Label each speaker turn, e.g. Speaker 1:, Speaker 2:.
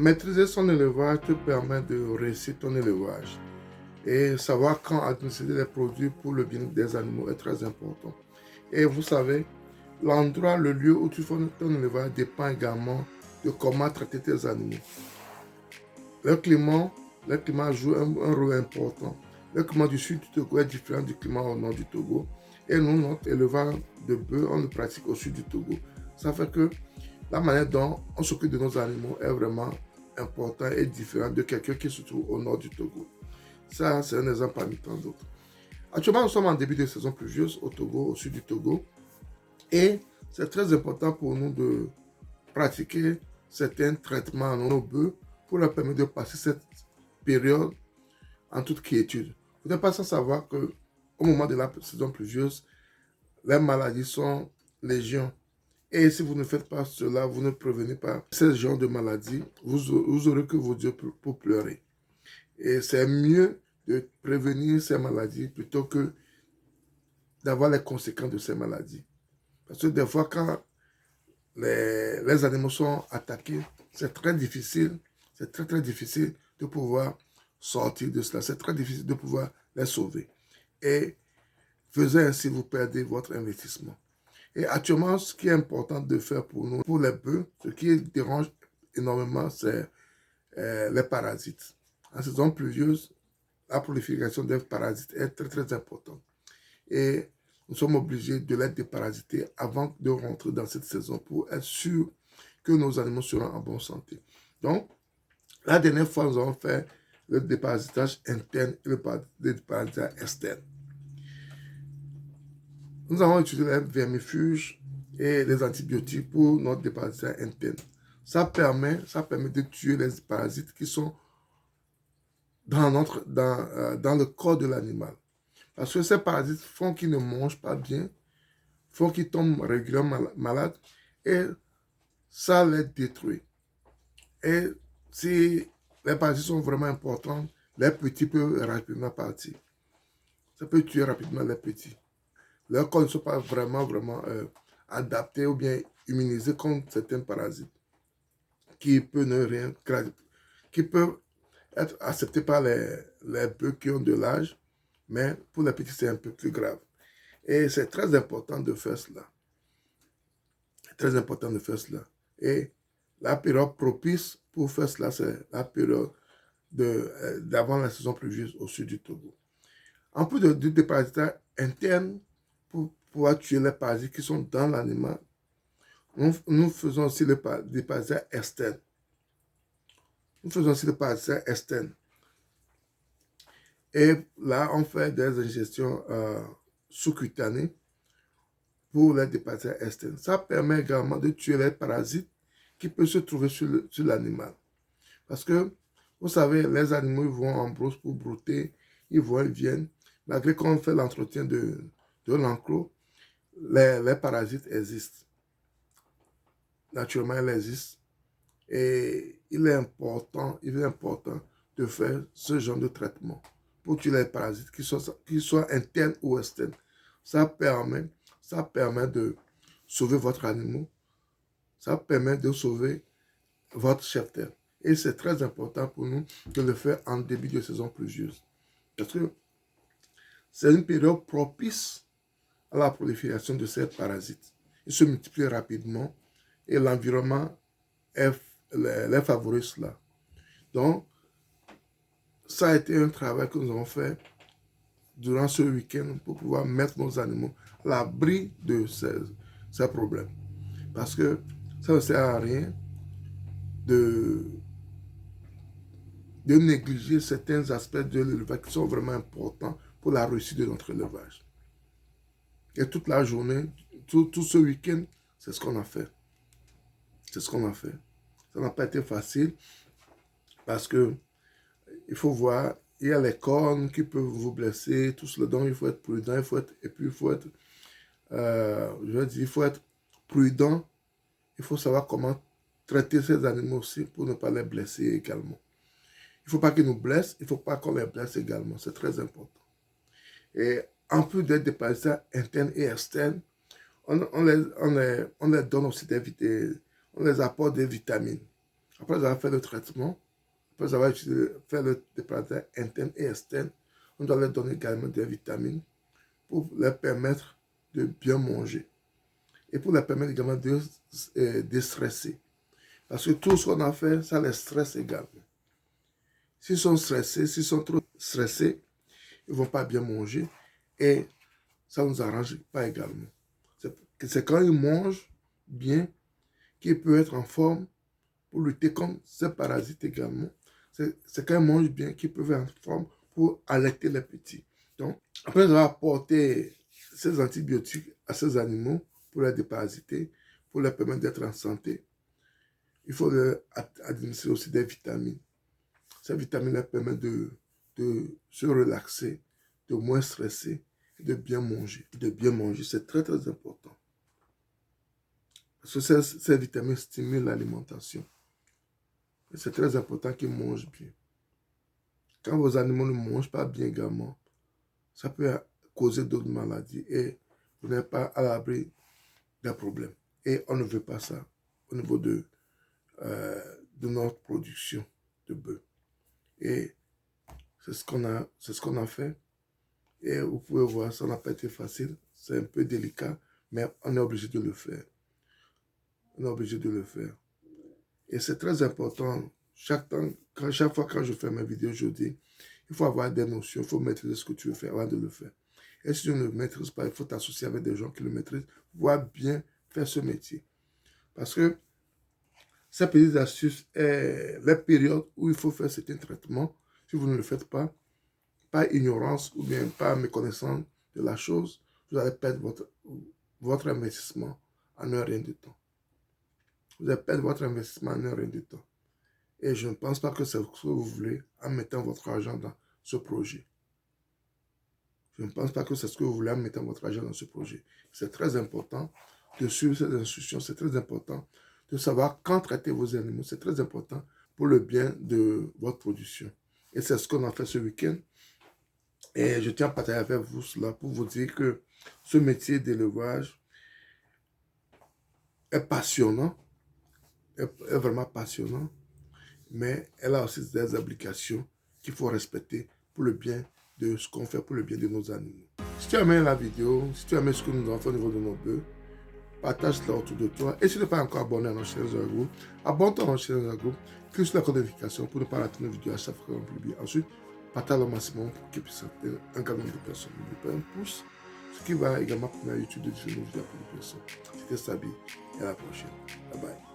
Speaker 1: Maîtriser son élevage te permet de réussir ton élevage. Et savoir quand administrer les produits pour le bien des animaux est très important. Et vous savez, l'endroit, le lieu où tu fais ton élevage dépend également de comment traiter tes animaux. Le climat, le climat joue un rôle important. Le climat du sud du Togo est différent du climat au nord du Togo. Et nous, notre élevage de bœufs, on le pratique au sud du Togo. Ça fait que la manière dont on s'occupe de nos animaux est vraiment important et différent de quelqu'un qui se trouve au nord du Togo. Ça, c'est un exemple parmi tant d'autres. Actuellement, nous sommes en début de saison pluvieuse au Togo, au sud du Togo. Et c'est très important pour nous de pratiquer certains traitements à nos bœufs pour leur permettre de passer cette période en toute quiétude. Vous n'êtes pas sans savoir qu'au moment de la saison pluvieuse, les maladies sont légion. Et si vous ne faites pas cela, vous ne prévenez pas ce genre de maladie, vous aurez que vos yeux pour pleurer. Et c'est mieux de prévenir ces maladies plutôt que d'avoir les conséquences de ces maladies. Parce que des fois, quand les animaux sont attaqués, c'est très difficile, c'est très très difficile de pouvoir sortir de cela. C'est très difficile de pouvoir les sauver. Et faisant ainsi, vous perdez votre investissement. Et actuellement, ce qui est important de faire pour nous, pour les bœufs, ce qui dérange énormément, c'est les parasites. En saison pluvieuse, la prolifération des parasites est très très importante. Et nous sommes obligés de les déparasiter avant de rentrer dans cette saison pour être sûr que nos animaux seront en bonne santé. Donc, la dernière fois, nous avons fait le déparasitage interne et le déparasitage externe. Nous avons utilisé les vermifuges et les antibiotiques pour notre déparasitage interne. Ça permet de tuer les parasites qui sont dans le corps de l'animal. Parce que ces parasites font qu'ils ne mangent pas bien, font qu'ils tombent régulièrement malades et ça les détruit. Et si les parasites sont vraiment importants, les petits peuvent rapidement partir. Ça peut tuer rapidement les petits. Leurs corps ne sont pas vraiment adaptés ou bien immunisés contre certains parasites qui peuvent ne rien, qui peuvent être acceptés par les bœufs qui ont de l'âge, mais pour les petits, c'est un peu plus grave. Et c'est très important de faire cela. C'est très important de faire cela. Et la période propice pour faire cela, c'est la période d'avant la saison pluvieuse au sud du Togo. En plus du déparasitage interne, pour pouvoir tuer les parasites qui sont dans l'animal, nous faisons aussi le déparasitage externe. Nous faisons aussi le déparasitage externe. Et là, on fait des injections sous-cutanées pour les déparasitage externes. Ça permet également de tuer les parasites qui peuvent se trouver sur l'animal. Parce que, vous savez, les animaux ils vont en brousse pour brouter, ils vont, ils viennent. Malgré qu'on fait l'entretien de l'enclos, les parasites existent. Naturellement, ils existent. Et il est important de faire ce genre de traitement pour tuer les parasites, qu'ils soient internes ou externes. Ça permet de sauver votre animal. Ça permet de sauver votre cheptel. Et c'est très important pour nous de le faire en début de saison pluvieuse. Parce que c'est une période propice à la prolifération de ces parasites. Ils se multiplient rapidement et l'environnement les favorise cela. Donc, ça a été un travail que nous avons fait durant ce week-end pour pouvoir mettre nos animaux à l'abri de ces problèmes. Parce que ça ne sert à rien de négliger certains aspects de l'élevage qui sont vraiment importants pour la réussite de notre élevage. Et toute la journée, tout ce week-end, c'est ce qu'on a fait. C'est ce qu'on a fait. Ça n'a pas été facile parce que il faut voir, il y a les cornes qui peuvent vous blesser, tout cela. Donc, il faut être prudent, et puis il faut être, il faut être prudent. Il faut savoir comment traiter ces animaux aussi pour ne pas les blesser également. Il ne faut pas qu'ils nous blessent, il ne faut pas qu'on les blesse également. C'est très important. Et en plus d'être des parasites internes et externes, on les donne aussi on les apporte des vitamines. Après avoir fait le traitement, après avoir fait le dépannage interne et externe, on doit leur donner également des vitamines pour leur permettre de bien manger et pour leur permettre également de déstresser. Parce que tout ce qu'on a fait, ça les stresse également. S'ils sont stressés, s'ils sont trop stressés, ils ne vont pas bien manger et ça ne nous arrange pas également. C'est quand ils mangent bien qu'ils peuvent être en forme pour lutter contre ces parasites également. C'est quand ils mangent bien qu'ils peuvent être en forme pour allaiter les petits. Donc, après avoir apporté ces antibiotiques à ces animaux pour les déparasiter, pour leur permettre d'être en santé, il faut leur administrer aussi des vitamines. Ces vitamines leur permettent de se relaxer, de moins stresser, et de bien manger. De bien manger, c'est très très important. Parce que ces vitamines stimulent l'alimentation. C'est très important qu'ils mangent bien. Quand vos animaux ne mangent pas bien également, ça peut causer d'autres maladies et vous n'êtes pas à l'abri d'un problème. Et on ne veut pas ça au niveau de notre production de bœuf. Et c'est ce qu'on a fait. Et vous pouvez voir, ça n'a pas été facile. C'est un peu délicat, mais on est obligé de le faire. On est obligé de le faire. Et c'est très important. Chaque fois quand je fais mes vidéos, je dis, il faut avoir des notions, il faut maîtriser ce que tu veux faire avant de le faire. Et si tu ne le maîtrises pas, il faut t'associer avec des gens qui le maîtrisent, voir bien faire ce métier. Parce que ces petites astuces, les périodes où il faut faire certains traitements, si vous ne le faites pas, par ignorance ou bien par méconnaissance de la chose, vous allez perdre votre investissement en un rien de temps. Vous allez perdre votre investissement en un rien de temps. Et je ne pense pas que c'est ce que vous voulez en mettant votre argent dans ce projet. Je ne pense pas que c'est ce que vous voulez en mettant votre argent dans ce projet. C'est très important de suivre ces instructions. C'est très important de savoir quand traiter vos animaux. C'est très important pour le bien de votre production. Et c'est ce qu'on a fait ce week-end. Et je tiens à partager avec vous cela pour vous dire que ce métier d'élevage est passionnant, est vraiment passionnant, mais elle a aussi des obligations qu'il faut respecter pour le bien de ce qu'on fait, pour le bien de nos animaux. Si tu as aimé la vidéo, si tu as aimé ce que nous avons fait au niveau de nos bœufs, partage cela autour de toi. Et si tu n'es pas encore abonné à notre chaîne Group, abonne-toi à notre chaîne Group, clique sur la code de notification pour ne pas rater nos vidéos à chaque fois qu'on publie. Ensuite, partage au maximum pour qu'il puisse atteindre un grand nombre de personnes. N'oublie pas un pouce, ce qui va également permettre à YouTube de diffuser nos vidéos à plus de personnes. C'était Sabi et à la prochaine. Bye bye.